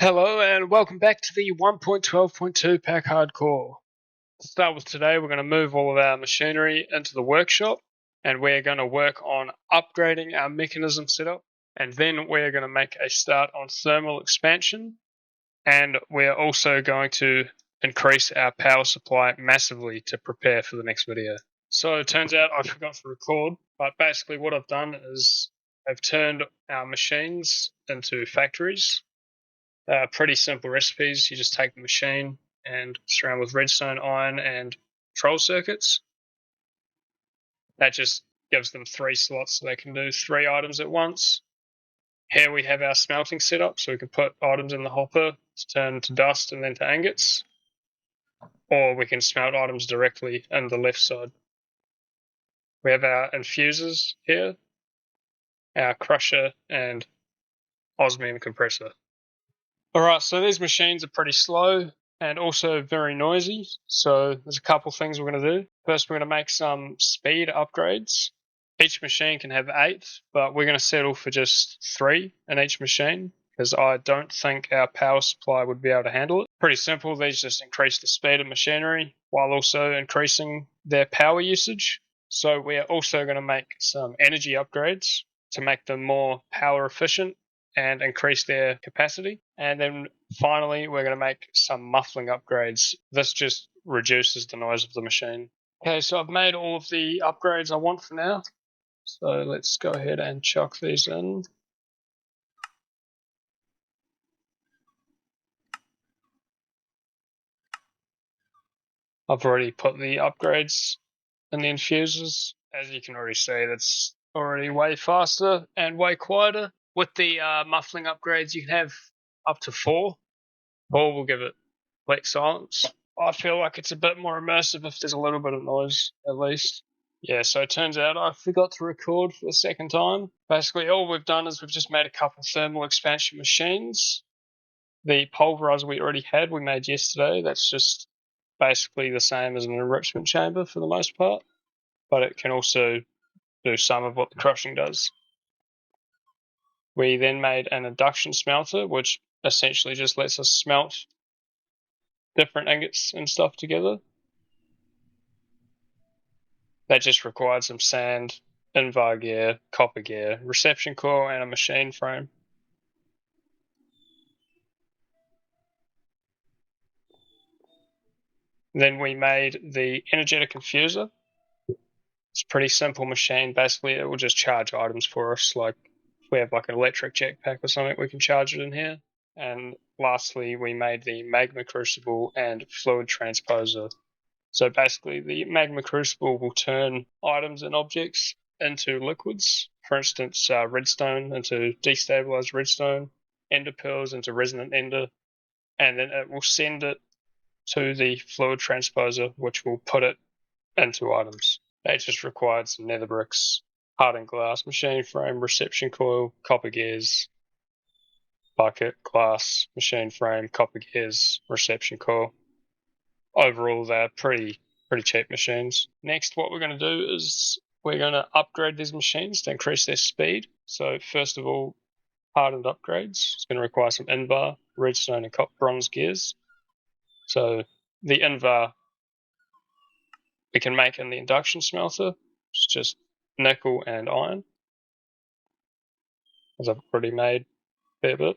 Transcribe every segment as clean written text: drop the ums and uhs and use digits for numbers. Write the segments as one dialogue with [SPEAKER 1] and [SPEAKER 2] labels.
[SPEAKER 1] Hello and welcome back to the 1.12.2 Pack Hardcore. To start with today, we're going to move all of our machinery into the workshop and we're going to work on upgrading our mechanism setup, and then we're going to make a start on thermal expansion, and we're also going to increase our power supply massively to prepare for the next video. So it turns out I forgot to record, but basically what I've done is I've turned our machines into factories. Pretty simple recipes. You just take the machine and surround with redstone, iron, and control circuits. That just gives them 3 slots so they can do 3 items at once. Here we have our smelting setup, so we can put items in the hopper to turn to dust and then to ingots. Or we can smelt items directly in the left side. We have our infusers here, our crusher, and osmium compressor. Alright, so these machines are pretty slow and also very noisy, so there's a couple things we're going to do. First, we're going to make some speed upgrades. Each machine can have 8, but we're going to settle for just 3 in each machine, because I don't think our power supply would be able to handle it. Pretty simple, these just increase the speed of machinery while also increasing their power usage. So we're also going to make some energy upgrades to make them more power efficient and increase their capacity. And then finally, we're going to make some muffling upgrades. This just reduces the noise of the machine. Okay, so I've made all of the upgrades I want for now. So let's go ahead and chuck these in. I've already put the upgrades in the infusers. As you can already see, that's already way faster and way quieter. With the muffling upgrades, you can have up to 4. 4 will give it complete silence. I feel like it's a bit more immersive if there's a little bit of noise, at least. Yeah, so it turns out I forgot to record for the second time. Basically, all we've done is we've just made a couple thermal expansion machines. The pulverizer we already had, we made yesterday. That's just basically the same as an enrichment chamber for the most part, but it can also do some of what the crushing does. We then made an induction smelter, which essentially just lets us smelt different ingots and stuff together. That just required some sand, invar gear, copper gear, reception coil, and a machine frame. Then we made the energetic infuser. It's a pretty simple machine. Basically, it will just charge items for us. Like if we have like an electric jetpack or something, we can charge it in here. And lastly, we made the magma crucible and fluid transposer. So basically, the magma crucible will turn items and objects into liquids. For instance, redstone into destabilized redstone, ender pearls into resonant ender, and then it will send it to the fluid transposer, which will put it into items. That just required some nether bricks, hardened glass, machine frame, reception coil, copper gears, bucket, glass, machine frame, copper gears, reception coil. Overall, they're pretty cheap machines. Next, what we're going to do is we're going to upgrade these machines to increase their speed. So first of all, hardened upgrades. It's going to require some invar, redstone, and bronze gears. So the invar we can make in the induction smelter. It's just nickel and iron, as I've already made a fair bit.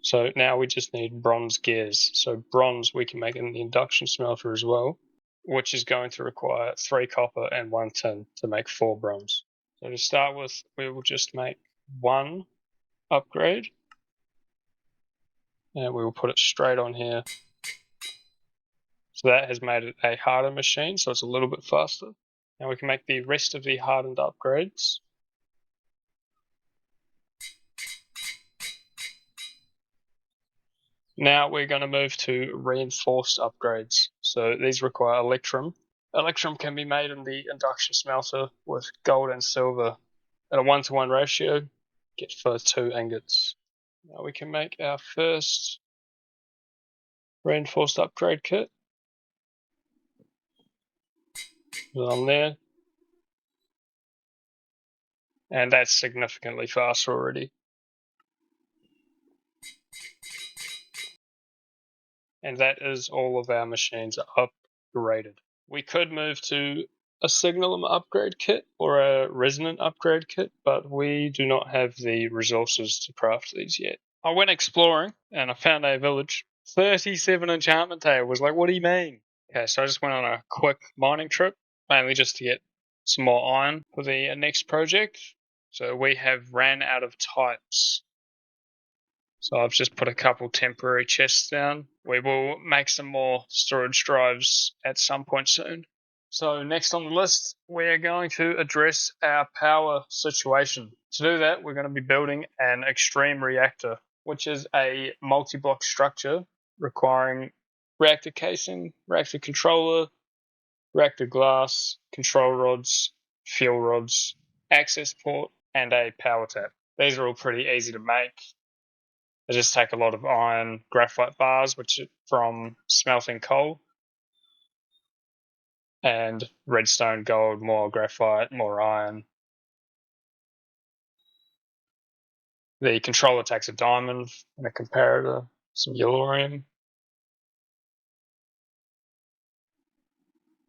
[SPEAKER 1] So now we just need bronze gears. So bronze we can make in the induction smelter as well, which is going to require 3 copper and 1 tin to make 4 bronze. So to start with, we will just make 1 upgrade, and we will put it straight on here. So that has made it a harder machine, so it's a little bit faster. Now we can make the rest of the hardened upgrades. Now we're going to move to reinforced upgrades. So these require electrum. Electrum can be made in the induction smelter with gold and silver at a 1-to-1 ratio, get for 2 ingots. Now we can make our first reinforced upgrade kit. Put it on there. and that's significantly faster already. And that is all of our machines upgraded. We could move to a Signalum upgrade kit or a Resonant upgrade kit, but we do not have the resources to craft these yet. I went exploring and I found a village. 37 enchantment tables. Like, what do you mean? Okay, so I just went on a quick mining trip, mainly just to get some more iron for the next project. So we have ran out of types. So I've just put a couple temporary chests down. We will make some more storage drives at some point soon. So next on the list, we're going to address our power situation. To do that, we're going to be building an Extreme Reactor, which is a multi-block structure requiring reactor casing, reactor controller, reactor glass, control rods, fuel rods, access port, and a power tap. These are all pretty easy to make. They just take a lot of iron graphite bars, which are from smelting coal, and redstone, gold, more graphite, more iron. The controller takes a diamond and a comparator, some yellorium.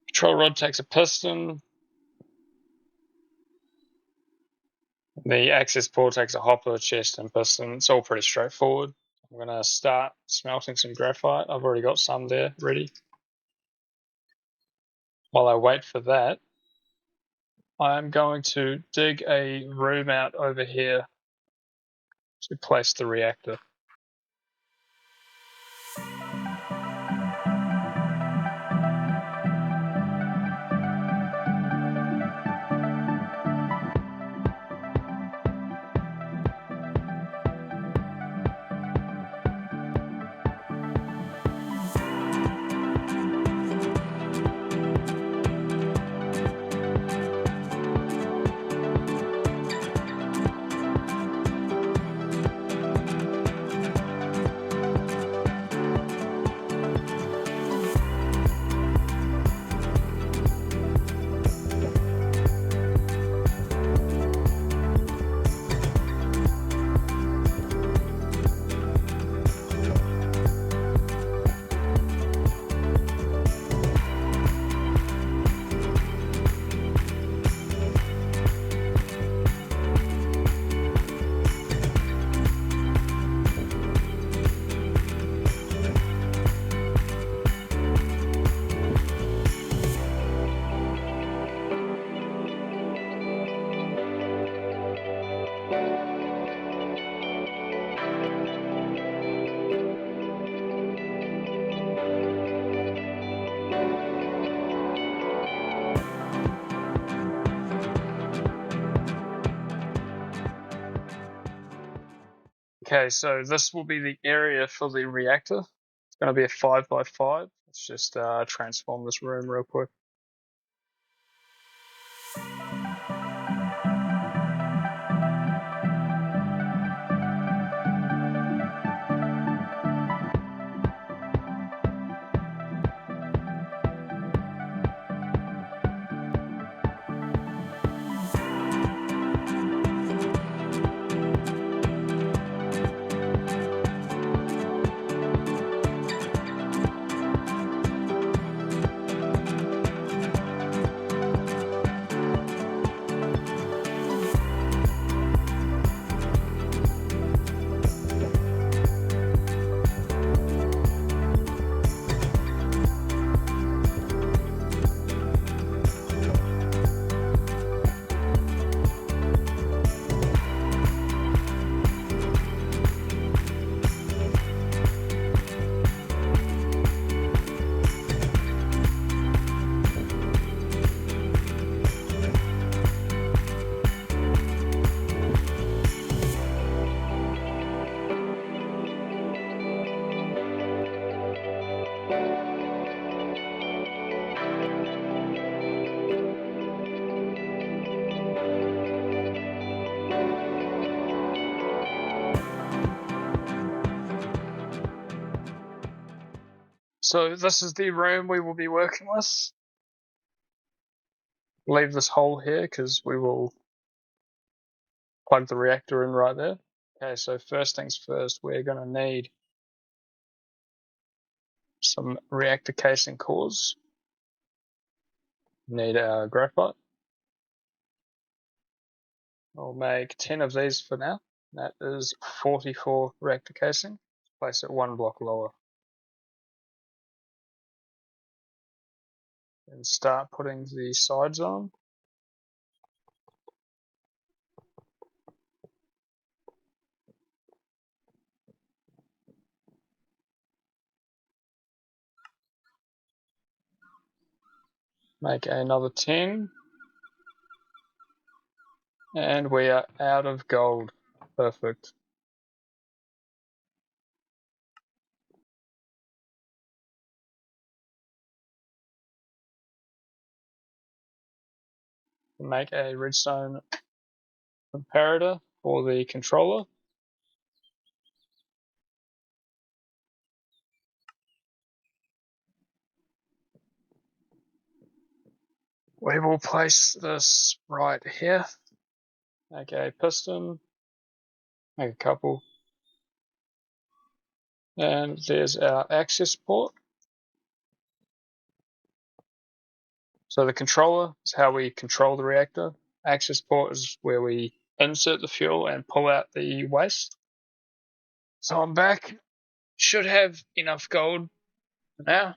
[SPEAKER 1] Control rod takes a piston. The access port takes a hopper, chest, and piston. It's all pretty straightforward. I'm going to start smelting some graphite. I've already got some there ready. While I wait for that, I'm going to dig a room out over here to place the reactor. Okay, so this will be the area for the reactor. It's going to be a 5x5. Let's just transform this room real quick. So this is the room we will be working with. Leave this hole here because we will plug the reactor in right there. Okay, so first things first, we're going to need some reactor casing cores. Need our graphite. I'll make 10 of these for now. That is 44 reactor casing. Place it one block lower. And start putting the sides on. Make another 10. And we are out of gold. Perfect. Make a redstone comparator for the controller. We will place this right here. Make a piston. Make a couple. And there's our access port. So the controller is how we control the reactor. Access port is where we insert the fuel and pull out the waste. So I'm back. Should have enough gold now.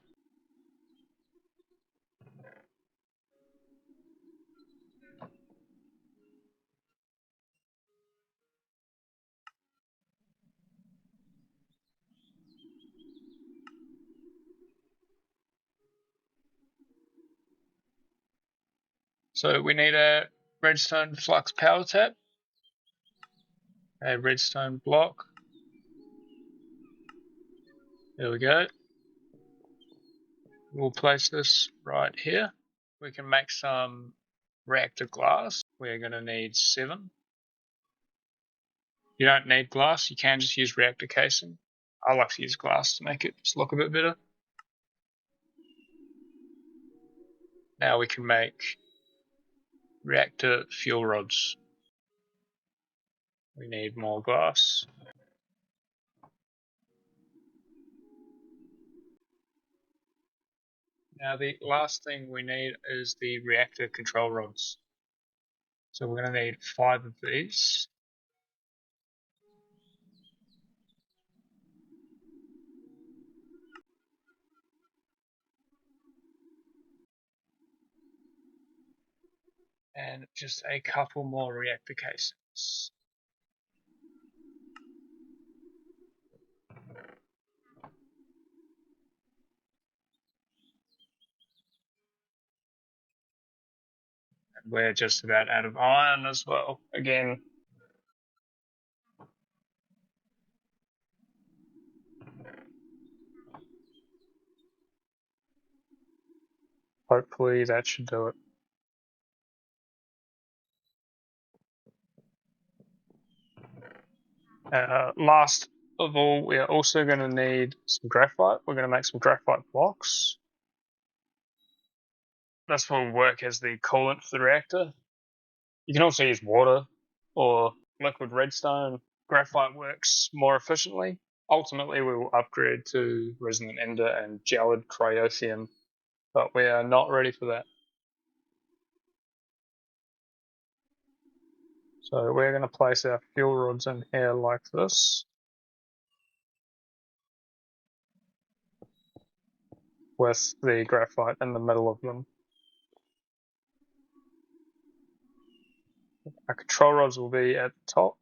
[SPEAKER 1] So we need a redstone flux power tap, a redstone block. There we go. We'll place this right here. We can make some reactor glass. We're going to need 7. You don't need glass, you can just use reactor casing. I like to use glass to make it just look a bit better. Now we can make reactor fuel rods. We need more glass. Now the last thing we need is the reactor control rods. So we're going to need 5 of these. And just a couple more reactor casings. And we're just about out of iron as well. Again, hopefully that should do it. Last of all, we are also going to need some graphite. We're going to make some graphite blocks. This will work as the coolant for the reactor. You can also use water or liquid redstone. Graphite works more efficiently. Ultimately, we will upgrade to resonant ender and gelid cryothium, but we are not ready for that. So we're going to place our fuel rods in here like this, with the graphite in the middle of them. Our control rods will be at the top.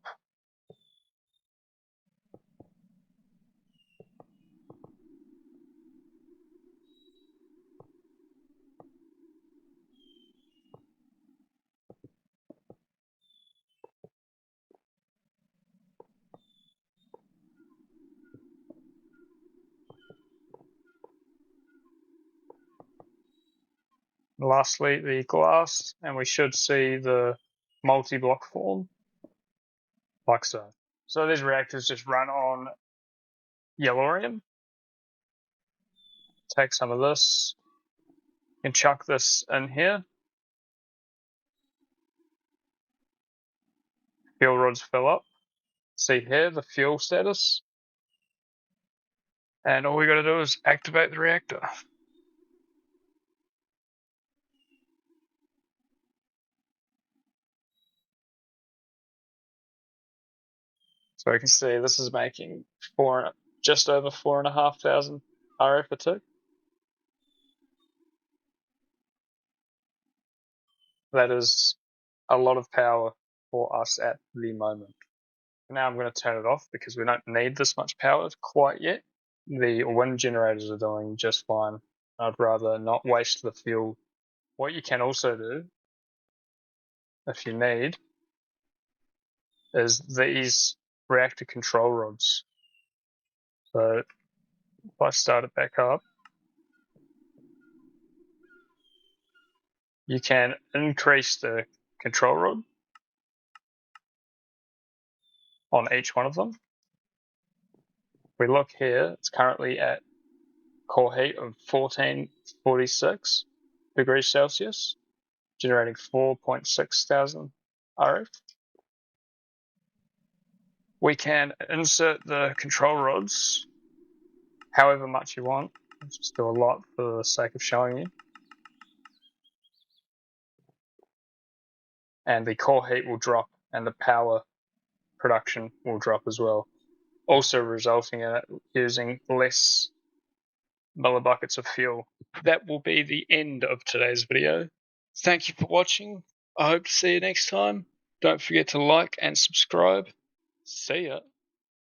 [SPEAKER 1] And lastly, the glass, and we should see the multi-block form, like so. So these reactors just run on yellorium. Take some of this and chuck this in here. fuel rods fill up. See here the fuel status. And all we got to do is activate the reactor. So you can see this is making just over 4,500 RF a tick. That is a lot of power for us at the moment. Now I'm going to turn it off because we don't need this much power quite yet. The wind generators are doing just fine. I'd rather not waste the fuel. What you can also do, if you need, is these reactor control rods. So if I start it back up, you can increase the control rod on each one of them. We look here, it's currently at core heat of 1446 degrees Celsius, generating 4.6 thousand RF. We can insert the control rods however much you want. Let's just do a lot for the sake of showing you. And the core heat will drop and the power production will drop as well, also resulting in it using less millibuckets of fuel. That will be the end of today's video. Thank you for watching. I hope to see you next time. Don't forget to like and subscribe. See ya.